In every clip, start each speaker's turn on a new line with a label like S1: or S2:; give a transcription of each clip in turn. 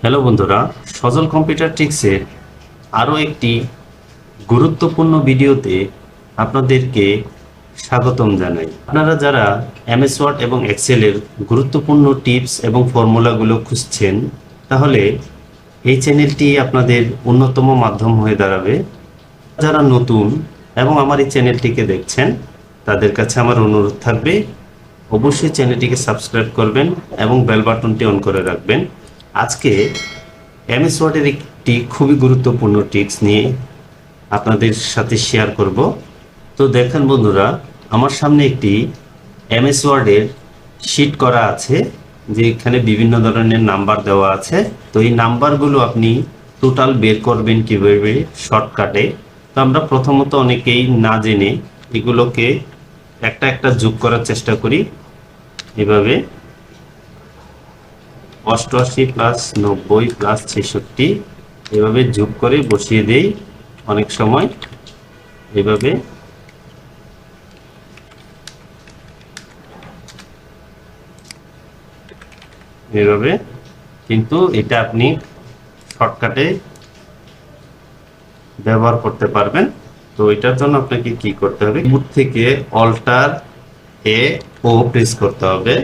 S1: Hello বন্ধুরা, সজল computer ট্রিক্সের আরও একটি গুরুত্বপূর্ণ ভিডিওতে আপনাদেরকে স্বাগতম জানাই। আপনারা যারা এমএস ওয়ার্ড এবং এক্সেলের গুরুত্বপূর্ণ টিপস এবং ফর্মুলাগুলো খুঁজছেন, তাহলে এই চ্যানেলটি আপনাদের অন্যতম মাধ্যম হয়ে দাঁড়াবে। যারা নতুন এবং আমার এই চ্যানেলটিকে দেখছেন, তাদের কাছে আমার অনুরোধ থাকবে অবশ্যই চ্যানেলটিকে সাবস্ক্রাইব করবেন এবং বেল বাটনটি অন করে রাখবেন। আজকে এমএস ওয়ার্ডের একটি খুবই গুরুত্বপূর্ণ টিপস নিয়ে আপনাদের সাথে শেয়ার করব। তো দেখেন বন্ধুরা, আমার সামনে একটি এমএস ওয়ার্ডের শিট করা আছে, যে এখানে বিভিন্ন ধরনের নাম্বার দেওয়া আছে। তো এই নাম্বারগুলো আপনি টোটাল বের করবেন কীভাবে শর্টকাটে। তো আমরা প্রথমত অনেকেই না জেনে এগুলোকে একটা একটা যোগ করার চেষ্টা করি। এভাবে 88 প্লাস 90 প্লাস 66 এভাবে যোগ করে বসিয়ে দেই। অনেক সময় এভাবে এভাবে কিন্তু এটা আপনি শর্টকাটে ব্যবহার করতে পারবেন। তো এটার জন্য আপনাকে কি করতে হবে, কিবোর্ড থেকে অল্টার এ ও প্রেস করতে হবে।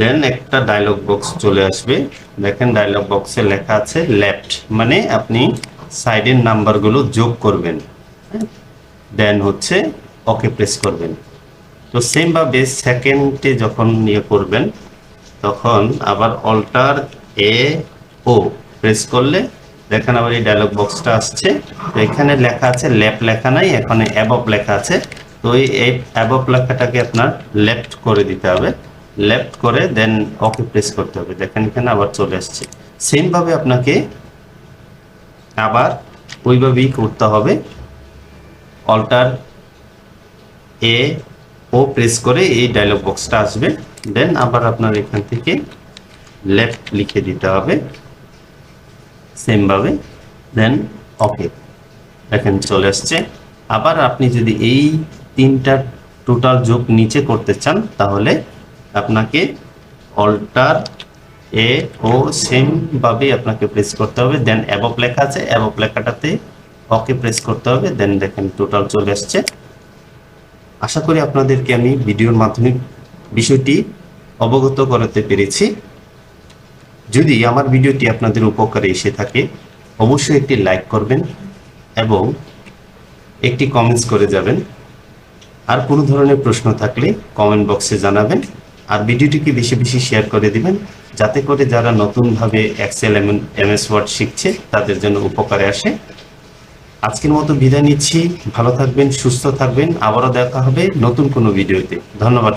S1: দেন একটা ডায়লগ বক্স চলে আসবে। দেখেন ডায়লগ বক্সে লেখা আছে লেফট, মানে আপনি সাইডের নাম্বারগুলো যোগ করবেন। দেন হচ্ছে ওকে প্রেস করবেন। তো সেম ভাবে সেকেন্ডে যখন ইয়ে করবেন, তখন আবার অল্টার এ ও প্রেস করলে দেখেন আবার এই ডায়লগ বক্সটা আসছে। তো এখানে লেখা আছে লেফট লেখা নাই, এখানে অ্যাবভ লেখা আছে। তো এই অ্যাবভ লেখাটাকে আপনার লেফট করে দিতে হবে। লেফট করে দেন ওকে প্রেস করতে হবে। দেখেন এখানে আবার চলে আসছে। সেম ভাবে আপনাকে আবার ওইভাবেই করতে হবে। অল্টার এ ও প্রেস করে এই ডায়লগ বক্সটা আসবে। দেন আবার আপনার এখান থেকে লেফট লিখে দিতে হবে সেম ভাবে। দেন ওকে, দেখেন চলে আসছে। আবার আপনি যদি এই তিনটা টোটাল যোগ নিচে করতে চান, তাহলে আপনাকে অল্টার এ ও সেম ভাবে আপনাকে প্রেস করতে হবে। দেন অ্যাবভ লেখা আছে, অ্যাবভ লেখাটাতে ওকে প্রেস করতে হবে। দেন দেখেন টোটাল চলে আসছে। আশা করি আপনাদেরকে আমি ভিডিওর মাধ্যমে বিষয়টি অবগত করাতে পেরেছি। যদি আমার ভিডিওটি আপনাদের উপকারে এসে থাকে, অবশ্যই একটি লাইক করবেন এবং একটি কমেন্টস করে যাবেন। আর কোনো ধরনের প্রশ্ন থাকলে কমেন্ট বক্সে জানাবেন। আর ভিডিওটিকে বেশি বেশি শেয়ার করে দিবেন, যাতে করে যারা নতুনভাবে এক্সেল এমএস ওয়ার্ড শিখছে তাদের জন্য উপকারে আসে। আজকের মতো বিদায় নিচ্ছি। ভালো থাকবেন, সুস্থ থাকবেন। আবারও দেখা হবে নতুন কোনো ভিডিওতে। ধন্যবাদ।